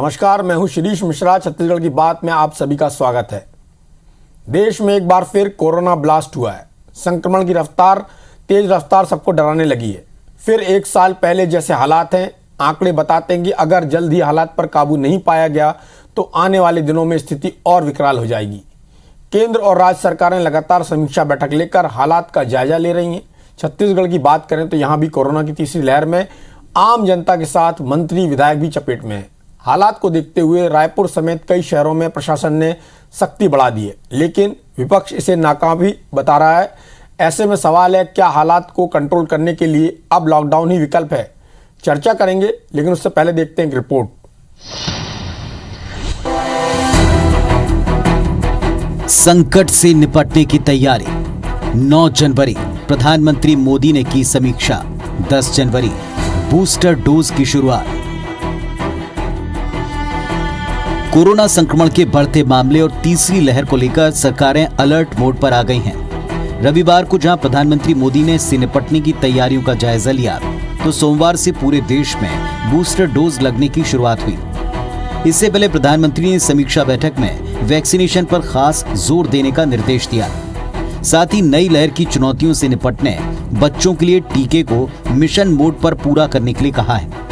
नमस्कार, मैं हूं शिरीष मिश्रा। छत्तीसगढ़ की बात में आप सभी का स्वागत है। देश में एक बार फिर कोरोना ब्लास्ट हुआ है। संक्रमण की रफ्तार तेज रफ्तार सबको डराने लगी है। फिर एक साल पहले जैसे हालात हैं, आंकड़े बताते हैं कि अगर जल्द ही हालात पर काबू नहीं पाया गया तो आने वाले दिनों में स्थिति और विकराल हो जाएगी। केंद्र और राज्य सरकारें लगातार समीक्षा बैठक लेकर हालात का जायजा ले रही हैं। छत्तीसगढ़ की बात करें तो यहाँ भी कोरोना की तीसरी लहर में आम जनता के साथ मंत्री विधायक भी चपेट में है। हालात को देखते हुए रायपुर समेत कई शहरों में प्रशासन ने सख्ती बढ़ा दी है, लेकिन विपक्ष इसे नाकामी बता रहा है। ऐसे में सवाल है, क्या हालात को कंट्रोल करने के लिए अब लॉकडाउन ही विकल्प है? चर्चा करेंगे, लेकिन उससे पहले देखते हैं एक रिपोर्ट। संकट से निपटने की तैयारी। 9 जनवरी प्रधानमंत्री मोदी ने की समीक्षा। 10 जनवरी बूस्टर डोज की शुरुआत। कोरोना संक्रमण के बढ़ते मामले और तीसरी लहर को लेकर सरकारें अलर्ट मोड पर आ गई हैं। रविवार को जहां प्रधानमंत्री मोदी ने इससे निपटने की तैयारियों का जायजा लिया, तो सोमवार से पूरे देश में बूस्टर डोज लगने की शुरुआत हुई। इससे पहले प्रधानमंत्री ने समीक्षा बैठक में वैक्सीनेशन पर खास जोर देने का निर्देश दिया। साथ ही नई लहर की चुनौतियों से निपटने बच्चों के लिए टीके को मिशन मोड पर पूरा करने के लिए कहा है।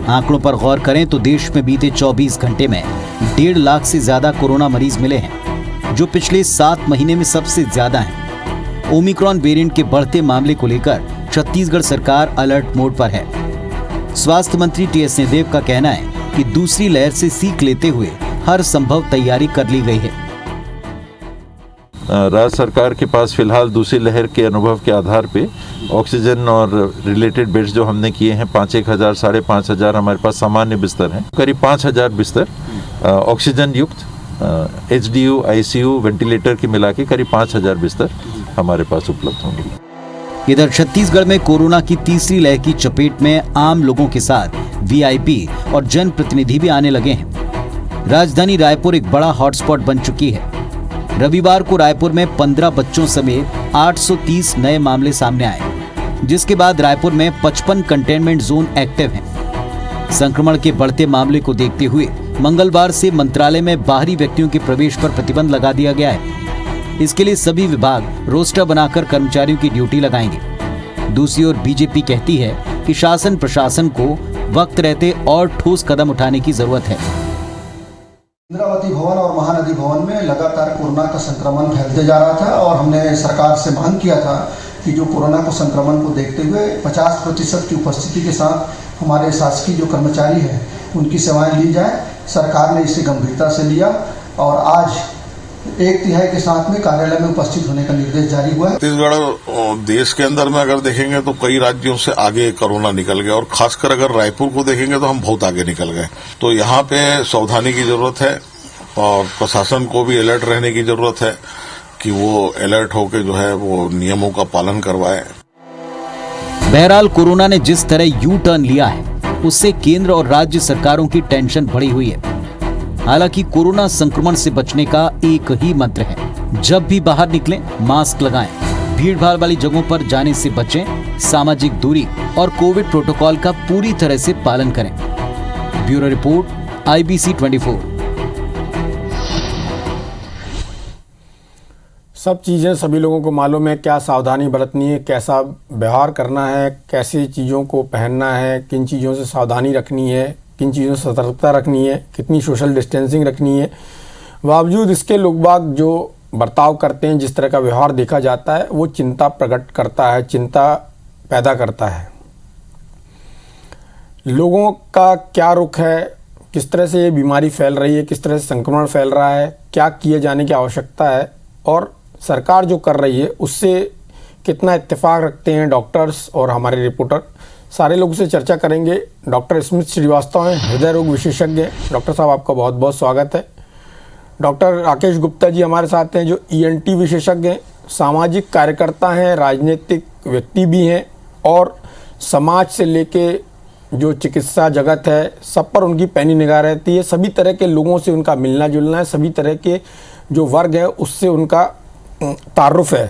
आंकड़ों पर गौर करें तो देश में बीते 24 घंटे में 1.5 लाख से ज्यादा कोरोना मरीज मिले हैं, जो पिछले 7 महीने में सबसे ज्यादा हैं। ओमिक्रॉन वेरिएंट के बढ़ते मामले को लेकर छत्तीसगढ़ सरकार अलर्ट मोड पर है। स्वास्थ्य मंत्री टीएस सिंहदेव का कहना है कि दूसरी लहर से सीख लेते हुए हर संभव तैयारी कर ली गई है। राज्य सरकार के पास फिलहाल दूसरी लहर के अनुभव के आधार पे ऑक्सीजन और रिलेटेड बेड्स जो हमने किए हैं 5,000 साढ़े 5,000 हमारे पास सामान्य बिस्तर हैं। करीब 5,000 बिस्तर ऑक्सीजन युक्त एचडीयू, आईसीयू, वेंटिलेटर के मिला के करीब 5,000 बिस्तर हमारे पास उपलब्ध होंगे। इधर छत्तीसगढ़ में कोरोना की तीसरी लहर की चपेट में आम लोगों के साथ वीआईपी और जनप्रतिनिधि भी आने लगे हैं। राजधानी रायपुर एक बड़ा हॉटस्पॉट बन चुकी है। रविवार को रायपुर में 15 बच्चों समेत 830 नए मामले सामने आए, जिसके बाद रायपुर में 55 कंटेनमेंट जोन एक्टिव हैं। संक्रमण के बढ़ते मामले को देखते हुए मंगलवार से मंत्रालय में बाहरी व्यक्तियों के प्रवेश पर प्रतिबंध लगा दिया गया है। इसके लिए सभी विभाग रोस्टर बनाकर कर्मचारियों की ड्यूटी लगाएंगे। दूसरी ओर बीजेपी कहती है कि शासन प्रशासन को वक्त रहते और ठोस कदम उठाने की जरूरत है। इंद्रावती भवन और महानदी भवन में लगातार कोरोना का संक्रमण फैलते जा रहा था और हमने सरकार से मांग किया था कि जो कोरोना को संक्रमण को देखते हुए 50% की उपस्थिति के साथ हमारे शासकीय जो कर्मचारी हैं उनकी सेवाएं ली जाए। सरकार ने इसे गंभीरता से लिया और आज 1/3 के साथ में कार्यालय में उपस्थित होने का निर्देश जारी हुआ है। छत्तीसगढ़ देश के अंदर में अगर देखेंगे तो कई राज्यों से आगे कोरोना निकल गया और खासकर अगर रायपुर को देखेंगे तो हम बहुत आगे निकल गए। तो यहाँ पे सावधानी की जरूरत है और प्रशासन को भी अलर्ट रहने की जरूरत है कि वो अलर्ट होकर जो है वो नियमों का पालन करवाए। बहरहाल कोरोना ने जिस तरह यू टर्न लिया है, उससे केंद्र और राज्य सरकारों की टेंशन बढ़ी हुई है। हालांकि कोरोना संक्रमण से बचने का एक ही मंत्र है, जब भी बाहर निकलें मास्क लगाएं, भीड़ भाड़ वाली जगहों पर जाने से बचें, सामाजिक दूरी और कोविड प्रोटोकॉल का पूरी तरह से पालन करें। Bureau report, IBC 24। सब चीज़ें सभी लोगों को मालूम है, क्या सावधानी बरतनी है, कैसा व्यवहार करना है, कैसी चीज़ों को पहनना है, किन चीज़ों से सावधानी रखनी है, किन चीज़ों से सतर्कता रखनी है, कितनी सोशल डिस्टेंसिंग रखनी है। बावजूद इसके लोग बाग जो बर्ताव करते हैं, जिस तरह का व्यवहार देखा जाता है, वो चिंता प्रकट करता है, चिंता पैदा करता है। लोगों का क्या रुख है, किस तरह से ये बीमारी फैल रही है, किस तरह से संक्रमण फैल रहा है, क्या किए जाने की आवश्यकता है और सरकार जो कर रही है उससे कितना इत्तेफाक रखते हैं डॉक्टर्स और हमारे रिपोर्टर। सारे लोगों से चर्चा करेंगे। डॉक्टर स्मिथ श्रीवास्तव हैं, हृदय रोग विशेषज्ञ। डॉक्टर साहब, आपका बहुत बहुत स्वागत है। डॉक्टर राकेश गुप्ता जी हमारे साथ हैं, जो ENT विशेषज्ञ हैं, सामाजिक कार्यकर्ता हैं, राजनीतिक व्यक्ति भी हैं और समाज से लेके जो चिकित्सा जगत है सब पर उनकी पैनी निगाह रहती है। सभी तरह के लोगों से उनका मिलना जुलना है, सभी तरह के जो वर्ग है उससे उनका तारुफ है।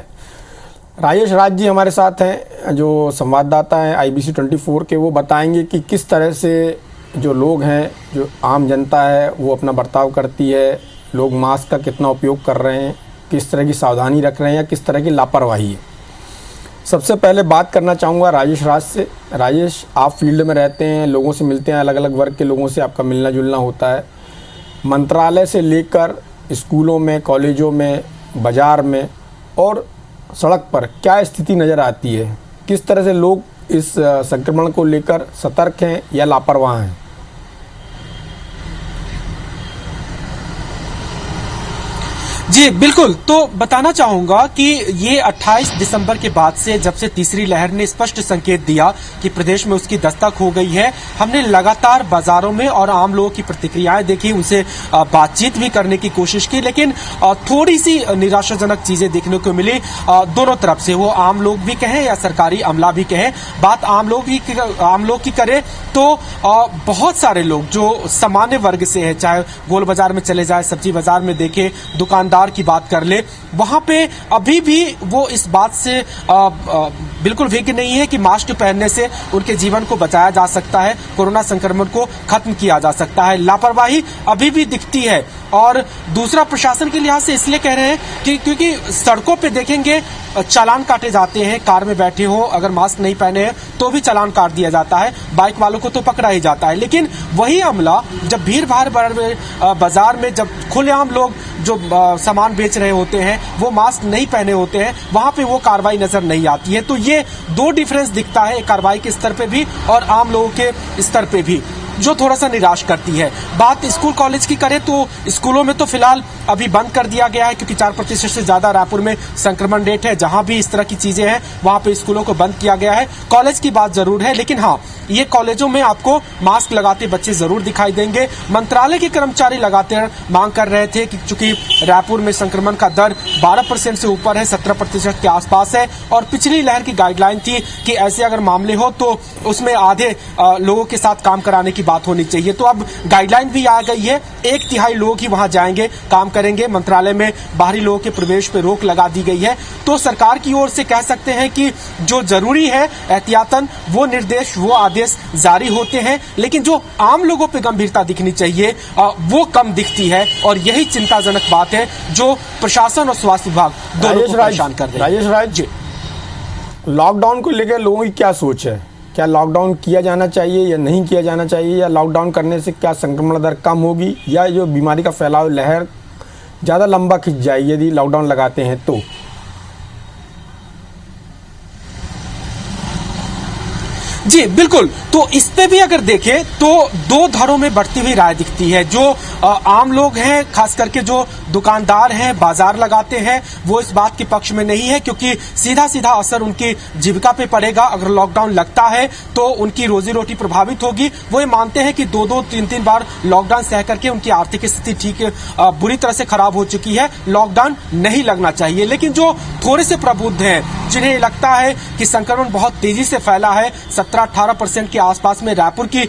राजेश राज जी हमारे साथ हैं, जो संवाददाता हैं IBC 24 के। वो बताएंगे कि किस तरह से जो लोग हैं, जो आम जनता है, वो अपना बर्ताव करती है, लोग मास्क का कितना उपयोग कर रहे हैं, किस तरह की सावधानी रख रहे हैं या किस तरह की लापरवाही है। सबसे पहले बात करना चाहूँगा राजेश राज से। राजेश, आप फील्ड में रहते हैं, लोगों से मिलते हैं, अलग अलग वर्ग के लोगों से आपका मिलना जुलना होता है। मंत्रालय से लेकर स्कूलों में, कॉलेजों में, बाज़ार में और सड़क पर क्या स्थिति नज़र आती है? किस तरह से लोग इस संक्रमण को लेकर सतर्क हैं या लापरवाह हैं? जी बिल्कुल, तो बताना चाहूंगा कि ये 28 दिसंबर के बाद से, जब से तीसरी लहर ने स्पष्ट संकेत दिया कि प्रदेश में उसकी दस्तक हो गई है, हमने लगातार बाजारों में और आम लोगों की प्रतिक्रियाएं देखी, उनसे बातचीत भी करने की कोशिश की, लेकिन थोड़ी सी निराशाजनक चीजें देखने को मिली दोनों तरफ से। वो आम लोग भी कहें या सरकारी अमला भी कहें, बात आम लोग की करें तो बहुत सारे लोग जो सामान्य वर्ग से है, चाहे गोल बाजार में चले जाए, सब्जी बाजार में देखे, दुकानदार की बात कर ले, वहां पे अभी भी वो इस बात से बिल्कुल विज्ञ नहीं है कि मास्क पहनने से उनके जीवन को बचाया जा सकता है, कोरोना संक्रमण को खत्म किया जा सकता है। लापरवाही अभी भी दिखती है। और दूसरा, प्रशासन के लिहाज से इसलिए कह रहे हैं कि क्योंकि सड़कों पे देखेंगे चालान काटे जाते हैं, कार में बैठे हो अगर मास्क नहीं पहने हैं तो भी चालान काट दिया जाता है, बाइक वालों को तो पकड़ा ही जाता है। लेकिन वही अमला जब भीड़ भाड़ बाजार में, जब खुलेआम लोग जो सामान बेच रहे होते हैं वो मास्क नहीं पहने होते हैं, वहां पे वो कार्रवाई नजर नहीं आती है। तो ये दो डिफरेंस दिखता है कार्रवाई के स्तर पे भी और आम लोगों के स्तर पे भी, जो थोड़ा सा निराश करती है। बात स्कूल कॉलेज की करें तो स्कूलों में तो फिलहाल अभी बंद कर दिया गया है, क्योंकि 4% से ज्यादा रायपुर में संक्रमण रेट है। जहां भी इस तरह की चीजें हैं वहां पे स्कूलों को बंद किया गया है। कॉलेज की बात जरूर है, लेकिन हाँ, ये कॉलेजों में आपको मास्क लगाते बच्चे जरूर दिखाई देंगे। मंत्रालय के कर्मचारी लगातार मांग कर रहे थे कि चूंकि रायपुर में संक्रमण का दर 12% से ऊपर है, 17% के आसपास है, और पिछली लहर की गाइडलाइन थी कि ऐसे अगर मामले हो तो उसमें आधे लोगों के साथ काम कराने की बात होनी चाहिए। तो अब गाइडलाइन भी आ गई है, 1/3 लोग ही वहां जाएंगे, काम करेंगे। मंत्रालय में बाहरी लोगों के प्रवेश पर रोक लगा दी गई है। तो सरकार की ओर से कह सकते हैं कि जो जरूरी है एहतियातन वो निर्देश, वो आदेश जारी होते हैं, लेकिन जो आम लोगों पे गंभीरता दिखनी चाहिए वो कम दिखती है। और यही चिंताजनक बात है जो प्रशासन और स्वास्थ्य विभाग दोनों को परेशान कर रही है। राजेश राज जी, लॉकडाउन को लेकर लोगों की क्या सोच है? क्या लॉकडाउन किया जाना चाहिए या नहीं किया जाना चाहिए? या लॉकडाउन करने से क्या संक्रमण दर कम होगी या जो बीमारी का फैलाव लहर ज़्यादा लंबा खिंच जाएगी यदि लॉकडाउन लगाते हैं तो? जी बिल्कुल, तो इस पे भी अगर देखें तो दो धारों में बढ़ती हुई राय दिखती है। जो आम लोग हैं, खास करके जो दुकानदार हैं, बाजार लगाते हैं, वो इस बात के पक्ष में नहीं है, क्योंकि सीधा सीधा असर उनकी जीविका पे पड़ेगा। अगर लॉकडाउन लगता है तो उनकी रोजी रोटी प्रभावित होगी। वो ये मानते हैं कि 2-2, 3-3 बार लॉकडाउन सह करके उनकी आर्थिक स्थिति ठीक बुरी तरह से खराब हो चुकी है, लॉकडाउन नहीं लगना चाहिए। लेकिन जो थोड़े से प्रबुद्ध हैं, जिन्हें लगता है कि संक्रमण बहुत तेजी से फैला है, 17-18% के आसपास में रायपुर की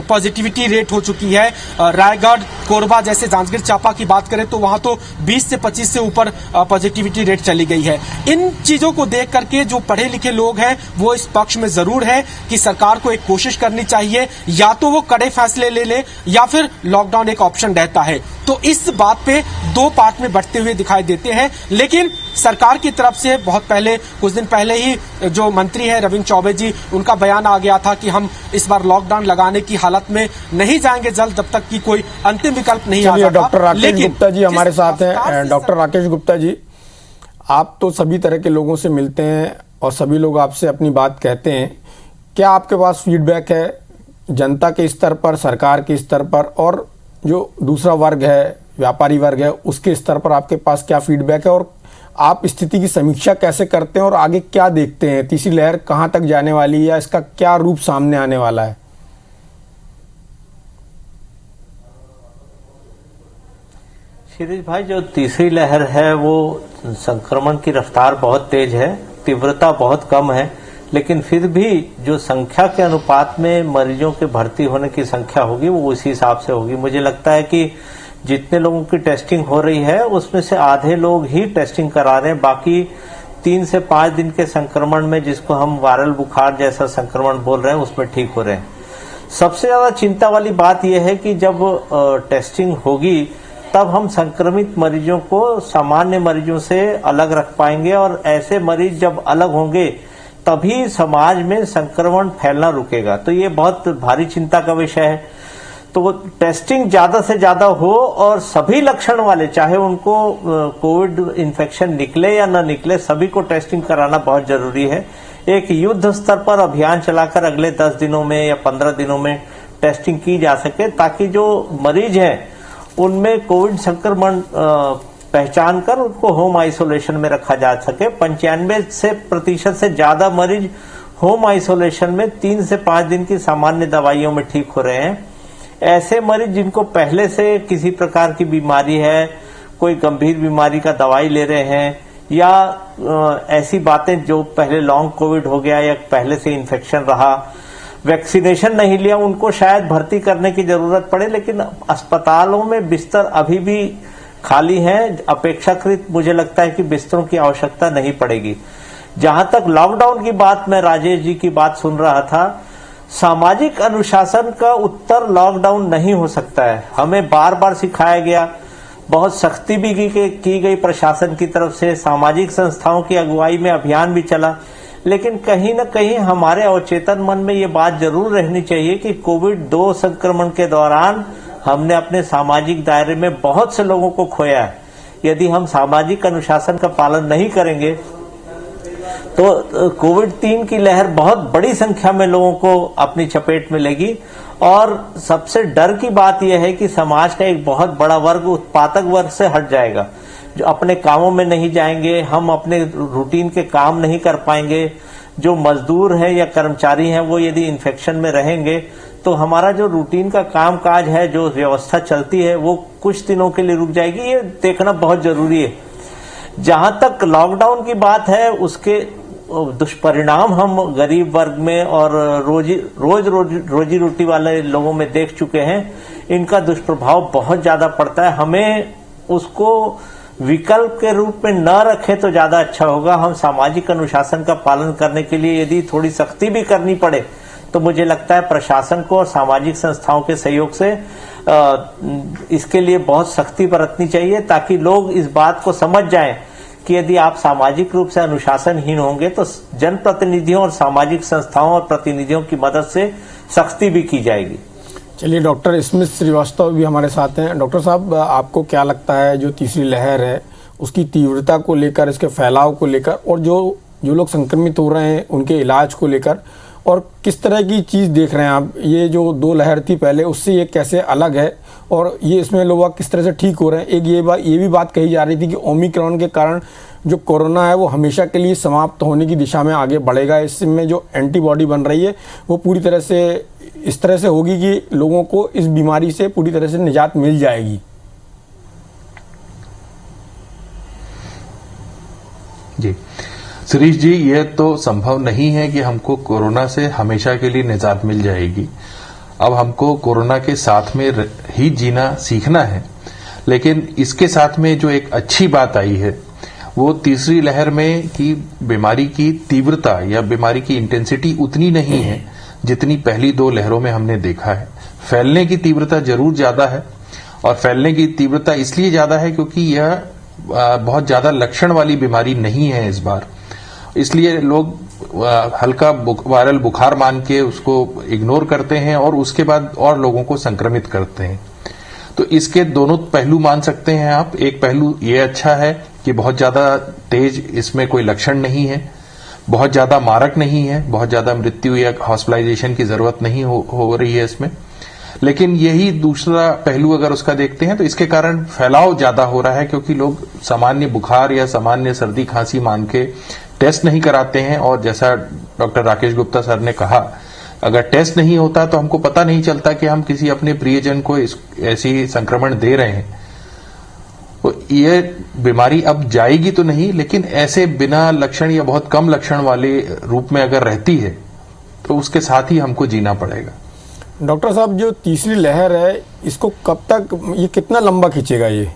पॉजिटिविटी रेट हो चुकी है। रायगढ़, कोरबा जैसे जांजगीर चांपा की बात करें तो वहां तो 20 से 25 से ऊपर पॉजिटिविटी रेट चली गई है। इन चीजों को देख करके जो पढ़े लिखे लोग हैं वो इस पक्ष में जरूर है कि सरकार को एक कोशिश करनी चाहिए, या तो वो कड़े फैसले ले ले या फिर लॉकडाउन एक ऑप्शन रहता है। तो इस बात पे दो पार्ट में बढ़ते हुए दिखाई देते हैं। लेकिन सरकार की तरफ से बहुत पहले, कुछ दिन पहले ही जो मंत्री है रविंद्र चौबे जी, उनका बयान आ गया था कि हम इस बार लॉकडाउन लगाने की हालत में नहीं जाएंगे जल्द, जब तक कि कोई अंतिम विकल्प नहीं आ जाता। डॉक्टर राकेश गुप्ता जी हमारे साथ हैं। डॉक्टर राकेश गुप्ता जी, आप तो सभी तरह के लोगों से मिलते हैं और सभी लोग आपसे अपनी बात कहते हैं। क्या आपके पास फीडबैक है जनता के स्तर पर, सरकार के स्तर पर, और जो दूसरा वर्ग है, व्यापारी वर्ग है, उसके स्तर पर आपके पास क्या फीडबैक है? और आप स्थिति की समीक्षा कैसे करते हैं और आगे क्या देखते हैं? तीसरी लहर कहां तक जाने वाली है या इसका क्या रूप सामने आने वाला है? शिरीष भाई, जो तीसरी लहर है वो संक्रमण की रफ्तार बहुत तेज है, तीव्रता बहुत कम है, लेकिन फिर भी जो संख्या के अनुपात में मरीजों के भर्ती होने की संख्या होगी वो उसी हिसाब से होगी। मुझे लगता है कि जितने लोगों की टेस्टिंग हो रही है उसमें से आधे लोग ही टेस्टिंग करा रहे हैं, बाकी 3 से 5 दिन के संक्रमण में, जिसको हम वायरल बुखार जैसा संक्रमण बोल रहे हैं, उसमें ठीक हो रहे हैं। सबसे ज्यादा चिंता वाली बात यह है कि जब टेस्टिंग होगी तब हम संक्रमित मरीजों को सामान्य मरीजों से अलग रख पाएंगे, और ऐसे मरीज जब अलग होंगे तभी समाज में संक्रमण फैलना रुकेगा। तो ये बहुत भारी चिंता का विषय है। तो टेस्टिंग ज्यादा से ज्यादा हो और सभी लक्षण वाले, चाहे उनको कोविड इन्फेक्शन निकले या न निकले, सभी को टेस्टिंग कराना बहुत जरूरी है। एक युद्ध स्तर पर अभियान चलाकर अगले 10 दिनों में या 15 दिनों में टेस्टिंग की जा सके, ताकि जो मरीज हैं उनमें कोविड संक्रमण पहचान कर उनको होम आइसोलेशन में रखा जा सके। 95% से ज्यादा मरीज होम आइसोलेशन में 3 से 5 दिन की सामान्य दवाइयों में ठीक हो रहे हैं। ऐसे मरीज जिनको पहले से किसी प्रकार की बीमारी है, कोई गंभीर बीमारी का दवाई ले रहे हैं, या ऐसी बातें जो पहले लॉन्ग कोविड हो गया या पहले से इन्फेक्शन रहा, वैक्सीनेशन नहीं लिया, उनको शायद भर्ती करने की जरूरत पड़े। लेकिन अस्पतालों में बिस्तर अभी भी खाली हैं। अपेक्षाकृत मुझे लगता है कि बिस्तरों की आवश्यकता नहीं पड़ेगी। जहां तक लॉकडाउन की बात, मैं राजेश जी की बात सुन रहा था, सामाजिक अनुशासन का उत्तर लॉकडाउन नहीं हो सकता है। हमें बार बार सिखाया गया, बहुत सख्ती भी की गई प्रशासन की तरफ से, सामाजिक संस्थाओं की अगुवाई में अभियान भी चला, लेकिन कहीं न कहीं हमारे अवचेतन मन में ये बात जरूर रहनी चाहिए कि कोविड-2 संक्रमण के दौरान हमने अपने सामाजिक दायरे में बहुत से लोगों को खोया है। यदि हम सामाजिक अनुशासन का पालन नहीं करेंगे तो कोविड-3 की लहर बहुत बड़ी संख्या में लोगों को अपनी चपेट में लेगी। और सबसे डर की बात यह है कि समाज का एक बहुत बड़ा वर्ग उत्पादक वर्ग से हट जाएगा, जो अपने कामों में नहीं जाएंगे, हम अपने रूटीन के काम नहीं कर पाएंगे। जो मजदूर हैं या कर्मचारी हैं वो यदि इन्फेक्शन में रहेंगे तो हमारा जो रूटीन का काम काज है, जो व्यवस्था चलती है, वो कुछ दिनों के लिए रुक जाएगी। ये देखना बहुत जरूरी है। जहां तक लॉकडाउन की बात है, उसके दुष्परिणाम हम गरीब वर्ग में और रोजी रोटी वाले लोगों में देख चुके हैं। इनका दुष्प्रभाव बहुत ज्यादा पड़ता है। हमें उसको विकल्प के रूप में न रखें तो ज्यादा अच्छा होगा। हम सामाजिक अनुशासन का पालन करने के लिए यदि थोड़ी सख्ती भी करनी पड़े तो मुझे लगता है प्रशासन को और सामाजिक संस्थाओं के सहयोग से इसके लिए बहुत सख्ती बरतनी चाहिए, ताकि लोग इस बात को समझ जाएं कि यदि आप सामाजिक रूप से अनुशासनहीन होंगे तो जनप्रतिनिधियों और सामाजिक संस्थाओं और प्रतिनिधियों की मदद से सख्ती भी की जाएगी। चलिए, डॉक्टर स्मिथ श्रीवास्तव भी हमारे साथ हैं। डॉक्टर साहब, आपको क्या लगता है जो तीसरी लहर है उसकी तीव्रता को लेकर, इसके फैलाव को लेकर, और जो लोग संक्रमित हो रहे हैं उनके इलाज को लेकर, और किस तरह की चीज़ देख रहे हैं आप? ये जो 2 लहर थी पहले, उससे ये कैसे अलग है, और ये इसमें लोग किस तरह से ठीक हो रहे हैं? एक ये भी बात कही जा रही थी कि ओमिक्रॉन के कारण जो कोरोना है वो हमेशा के लिए समाप्त होने की दिशा में आगे बढ़ेगा। इसमें जो एंटीबॉडी बन रही है वो पूरी तरह से इस तरह से होगी कि लोगों को इस बीमारी से पूरी तरह से निजात मिल जाएगी। जी शिरीष जी, ये तो संभव नहीं है कि हमको कोरोना से हमेशा के लिए निजात मिल जाएगी। अब हमको कोरोना के साथ में ही जीना सीखना है। लेकिन इसके साथ में जो एक अच्छी बात आई है वो तीसरी लहर में कि बीमारी की तीव्रता या बीमारी की इंटेंसिटी उतनी नहीं है जितनी पहली 2 लहरों में हमने देखा है। फैलने की तीव्रता जरूर ज्यादा है, और फैलने की तीव्रता इसलिए ज्यादा है क्योंकि यह बहुत ज्यादा लक्षण वाली बीमारी नहीं है इस बार। इसलिए लोग हल्का वायरल बुखार मान के उसको इग्नोर करते हैं और उसके बाद और लोगों को संक्रमित करते हैं। तो इसके दोनों पहलू मान सकते हैं आप। एक पहलू ये अच्छा है कि बहुत ज्यादा तेज इसमें कोई लक्षण नहीं है, बहुत ज्यादा मारक नहीं है, बहुत ज्यादा मृत्यु या हॉस्पिटलाइजेशन की जरूरत नहीं हो रही है इसमें। लेकिन यही दूसरा पहलू अगर उसका देखते हैं तो इसके कारण फैलाव ज्यादा हो रहा है, क्योंकि लोग सामान्य बुखार या सामान्य सर्दी खांसी मान के टेस्ट नहीं कराते हैं। और जैसा डॉक्टर राकेश गुप्ता सर ने कहा, अगर टेस्ट नहीं होता तो हमको पता नहीं चलता कि हम किसी अपने प्रियजन को ऐसी संक्रमण दे रहे हैं। तो ये बीमारी अब जाएगी तो नहीं, लेकिन ऐसे बिना लक्षण या बहुत कम लक्षण वाले रूप में अगर रहती है तो उसके साथ ही हमको जीना पड़ेगा। डॉक्टर साहब, जो तीसरी लहर है इसको कब तक, ये कितना लंबा खींचेगा ये?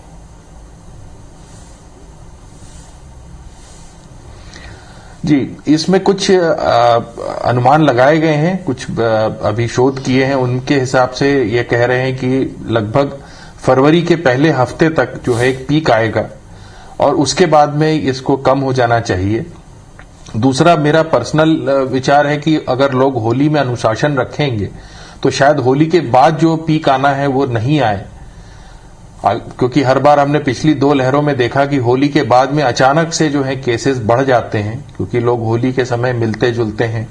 जी, इसमें कुछ अनुमान लगाए गए हैं, कुछ अभी शोध किए हैं, उनके हिसाब से ये कह रहे हैं कि लगभग फरवरी के पहले हफ्ते तक जो है एक पीक आएगा और उसके बाद में इसको कम हो जाना चाहिए। दूसरा मेरा पर्सनल विचार है कि अगर लोग होली में अनुशासन रखेंगे तो शायद होली के बाद जो पीक आना है वो नहीं आए, क्योंकि हर बार हमने पिछली 2 लहरों में देखा कि होली के बाद में अचानक से जो है केसेस बढ़ जाते हैं, क्योंकि लोग होली के समय मिलते जुलते हैं,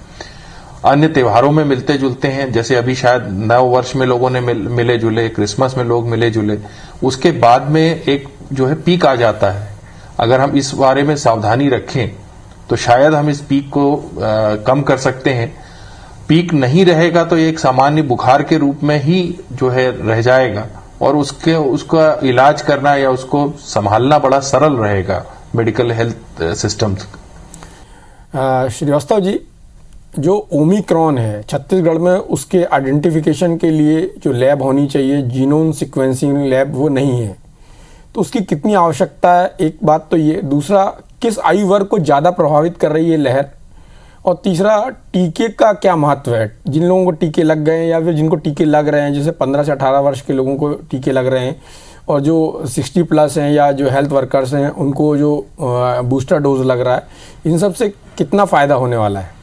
अन्य त्योहारों में मिलते जुलते हैं, जैसे अभी शायद नव वर्ष में लोगों ने मिले जुले, क्रिसमस में लोग मिले जुले, उसके बाद में एक जो है पीक आ जाता है। अगर हम इस बारे में सावधानी रखें तो शायद हम इस पीक को कम कर सकते हैं। पीक नहीं रहेगा तो एक सामान्य बुखार के रूप में ही जो है रह जाएगा और उसका इलाज करना या उसको संभालना बड़ा सरल रहेगा medical health system. Srivastava ji, जो ओमिक्रॉन है छत्तीसगढ़ में, उसके आइडेंटिफिकेशन के लिए जो लैब होनी चाहिए, जीनोम सीक्वेंसिंग लैब, वो नहीं है, तो उसकी कितनी आवश्यकता है? एक बात तो ये। दूसरा, किस आयु वर्ग को ज़्यादा प्रभावित कर रही है लहर? और तीसरा, टीके का क्या महत्व है? जिन लोगों को टीके लग गए हैं या फिर जिनको टीके लग रहे हैं, जैसे 15 से 18 वर्ष के लोगों को टीके लग रहे हैं, और जो 60+ हैं या जो हेल्थ वर्कर्स हैं उनको जो बूस्टर डोज लग रहा है, इन सब से कितना फ़ायदा होने वाला है?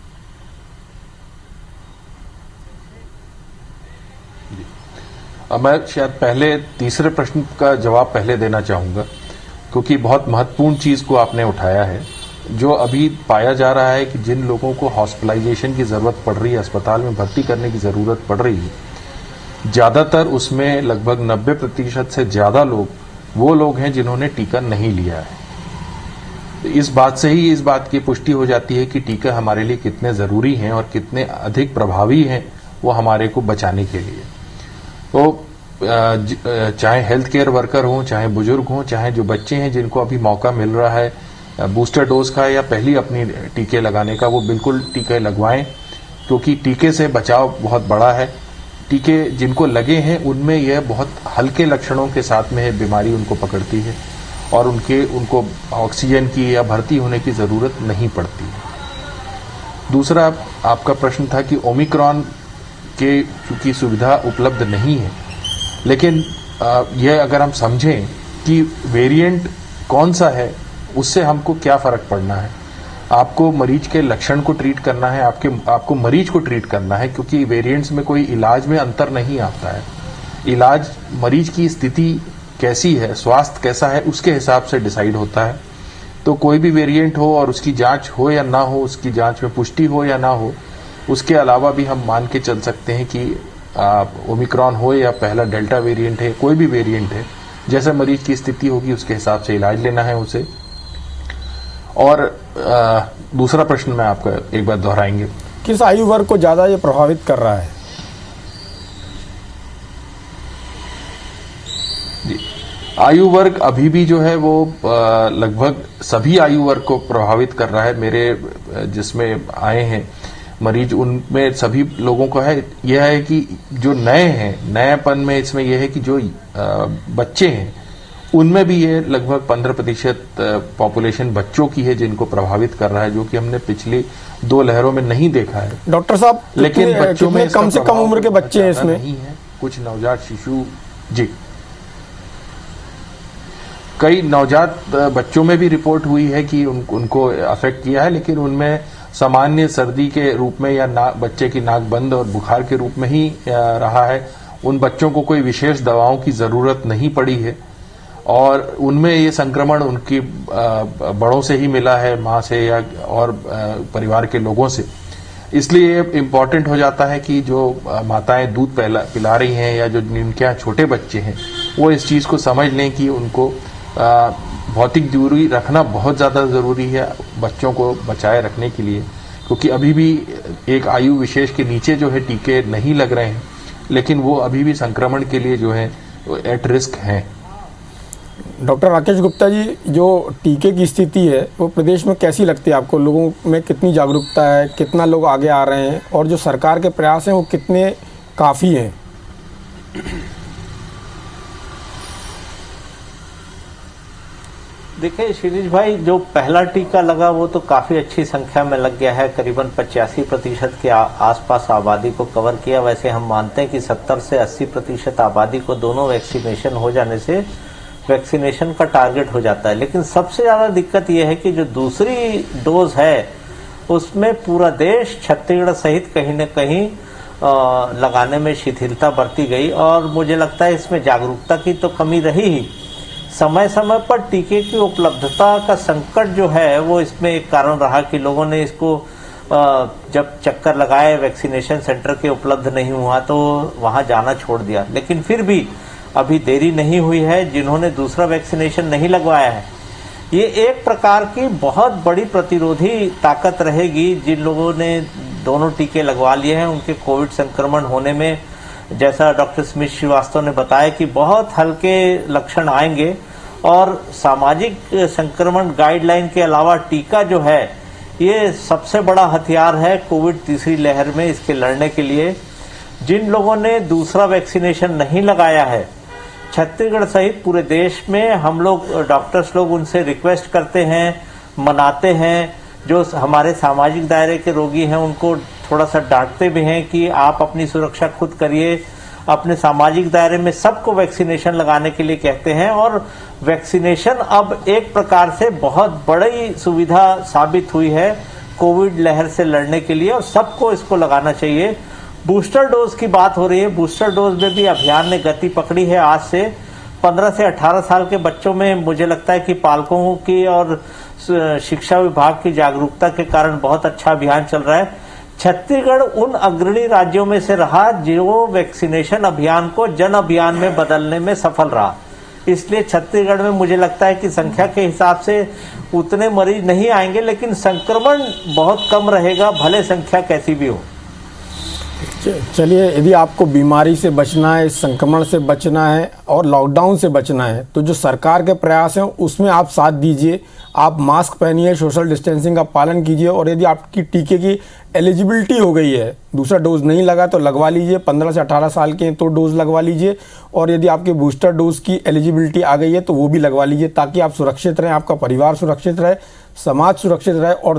मैं शायद पहले तीसरे प्रश्न का जवाब पहले देना चाहूंगा, क्योंकि बहुत महत्वपूर्ण चीज़ को आपने उठाया है। जो अभी पाया जा रहा है कि जिन लोगों को हॉस्पिटलाइजेशन की ज़रूरत पड़ रही है, अस्पताल में भर्ती करने की ज़रूरत पड़ रही है, ज़्यादातर उसमें लगभग 90% से ज़्यादा लोग वो लोग हैं जिन्होंने टीका नहीं लिया है। तो इस बात से ही इस बात की पुष्टि हो जाती है कि टीका हमारे लिए कितने ज़रूरी हैं और कितने अधिक प्रभावी हैं वो हमारे को बचाने के लिए। तो चाहे हेल्थ केयर वर्कर हों, चाहे बुजुर्ग हों, चाहे जो बच्चे हैं जिनको अभी मौका मिल रहा है बूस्टर डोज का या पहली अपनी टीके लगाने का, वो बिल्कुल टीके लगवाएं, क्योंकि टीके से बचाव बहुत बड़ा है। टीके जिनको लगे हैं उनमें यह बहुत हल्के लक्षणों के साथ में बीमारी उनको पकड़ती है और उनको ऑक्सीजन की या भर्ती होने की ज़रूरत नहीं पड़ती। दूसरा आपका प्रश्न था कि ओमिक्रॉन के चूँकि सुविधा उपलब्ध नहीं है, लेकिन यह अगर हम समझें कि वेरिएंट कौन सा है, उससे हमको क्या फ़र्क पड़ना है। आपको मरीज के लक्षण को ट्रीट करना है, आपको मरीज को ट्रीट करना है, क्योंकि वेरिएंट्स में कोई इलाज में अंतर नहीं आता है। इलाज मरीज की स्थिति कैसी है, स्वास्थ्य कैसा है, उसके हिसाब से डिसाइड होता है। तो कोई भी वेरिएंट हो और उसकी जांच हो या ना हो, उसकी जांच में पुष्टि हो या ना हो, उसके अलावा भी हम मान के चल सकते हैं कि ओमिक्रॉन हो या पहला डेल्टा वेरिएंट है, कोई भी वेरिएंट है, जैसे मरीज की स्थिति होगी उसके हिसाब से इलाज लेना है उसे। और दूसरा प्रश्न मैं आपका एक बार दोहराएंगे, किस आयु वर्ग को ज़्यादा ये प्रभावित कर रहा है? जी, आयु वर्ग अभी भी जो है वो लगभग सभी आयु वर्ग को प्रभावित कर रहा है। मेरे जिसमें आए हैं मरीज, उनमें सभी लोगों को है। यह है कि जो नए हैं, नएपन में इसमें यह है कि जो बच्चे हैं उनमें भी ये लगभग 15% पॉपुलेशन बच्चों की है जिनको प्रभावित कर रहा है, जो कि हमने पिछली 2 लहरों में नहीं देखा है। डॉक्टर साहब, लेकिन बच्चों में कम से कम उम्र के बच्चे हैं इसमें? नहीं है, कुछ नवजात शिशु, जी, कई नवजात बच्चों में भी रिपोर्ट हुई है कि उनको अफेक्ट किया है, लेकिन उनमें सामान्य सर्दी के रूप में या बच्चे की नाक बंद और बुखार के रूप में ही रहा है। उन बच्चों को कोई विशेष दवाओं की जरूरत नहीं पड़ी है और उनमें ये संक्रमण उनकी बड़ों से ही मिला है, माँ से या और परिवार के लोगों से। इसलिए इम्पॉर्टेंट हो जाता है कि जो माताएं दूध पिला रही हैं या जो जिनके यहाँ छोटे बच्चे हैं, वो इस चीज़ को समझ लें कि उनको भौतिक दूरी रखना बहुत ज़्यादा ज़रूरी है बच्चों को बचाए रखने के लिए, क्योंकि अभी भी एक आयु विशेष के नीचे जो है टीके नहीं लग रहे हैं, लेकिन वो अभी भी संक्रमण के लिए जो है एट रिस्क हैं। डॉक्टर राकेश गुप्ता जी, जो टीके की स्थिति है वो प्रदेश में कैसी लगती है आपको? लोगों में कितनी जागरूकता है, कितना लोग आगे आ रहे हैं, और जो सरकार के प्रयास हैं वो कितने काफ़ी हैं? देखिए शिरीष भाई, जो पहला टीका लगा वो तो काफी अच्छी संख्या में लग गया है, करीबन 85% के आसपास आबादी को कवर किया। वैसे हम मानते हैं कि 70 से 80% आबादी को दोनों वैक्सीनेशन हो जाने से वैक्सीनेशन का टारगेट हो जाता है। लेकिन सबसे ज्यादा दिक्कत यह है कि जो दूसरी डोज है उसमें पूरा देश छत्तीसगढ़ सहित कहीं न कहीं लगाने में शिथिलता बरती गई, और मुझे लगता है इसमें जागरूकता की तो कमी रही ही। समय समय पर टीके की उपलब्धता का संकट जो है वो इसमें एक कारण रहा कि लोगों ने इसको जब चक्कर लगाए वैक्सीनेशन सेंटर के उपलब्ध नहीं हुआ तो वहां जाना छोड़ दिया। लेकिन फिर भी अभी देरी नहीं हुई है। जिन्होंने दूसरा वैक्सीनेशन नहीं लगवाया है, ये एक प्रकार की बहुत बड़ी प्रतिरोधी ताकत रहेगी। जिन लोगों ने दोनों टीके लगवा लिए हैं उनके कोविड संक्रमण होने में, जैसा डॉक्टर स्मिथ श्रीवास्तव ने बताया, कि बहुत हल्के लक्षण आएंगे। और सामाजिक संक्रमण गाइडलाइन के अलावा टीका जो है ये सबसे बड़ा हथियार है कोविड तीसरी लहर में इसके लड़ने के लिए। जिन लोगों ने दूसरा वैक्सीनेशन नहीं लगाया है, छत्तीसगढ़ सहित पूरे देश में हम लोग डॉक्टर्स लोग उनसे रिक्वेस्ट करते हैं, मनाते हैं। जो हमारे सामाजिक दायरे के रोगी हैं उनको थोड़ा सा डांटते भी हैं कि आप अपनी सुरक्षा खुद करिए। अपने सामाजिक दायरे में सबको वैक्सीनेशन लगाने के लिए कहते हैं, और वैक्सीनेशन अब एक प्रकार से बहुत बड़ी सुविधा साबित हुई है कोविड लहर से लड़ने के लिए, और सबको इसको लगाना चाहिए। बूस्टर डोज की बात हो रही है, बूस्टर डोज में भी अभियान ने गति पकड़ी है। आज से 15 से 18 साल के बच्चों में मुझे लगता है कि पालकों की और शिक्षा विभाग की जागरूकता के कारण बहुत अच्छा अभियान चल रहा है। छत्तीसगढ़ उन अग्रणी राज्यों में से रहा जो वैक्सीनेशन अभियान को जन अभियान में बदलने में सफल रहा। इसलिए छत्तीसगढ़ में मुझे लगता है कि संख्या के हिसाब से उतने मरीज नहीं आएंगे, लेकिन संक्रमण बहुत कम रहेगा, भले संख्या कैसी भी हो। चलिए, यदि आपको बीमारी से बचना है, संक्रमण से बचना है और लॉकडाउन से बचना है, तो जो सरकार के प्रयास हैं उसमें आप साथ दीजिए। आप मास्क पहनिए, सोशल डिस्टेंसिंग का पालन कीजिए, और यदि आपकी टीके की एलिजिबिलिटी हो गई है, दूसरा डोज नहीं लगा तो लगवा लीजिए। 15 से 18 साल के हैं तो डोज लगवा लीजिए, और यदि आपके बूस्टर डोज की एलिजिबिलिटी आ गई है तो वो भी लगवा लीजिए, ताकि आप सुरक्षित रहें, आपका परिवार सुरक्षित रहे, समाज सुरक्षित रहे और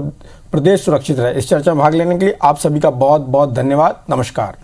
प्रदेश सुरक्षित रहे। इस चर्चा में भाग लेने के लिए आप सभी का बहुत बहुत धन्यवाद। नमस्कार।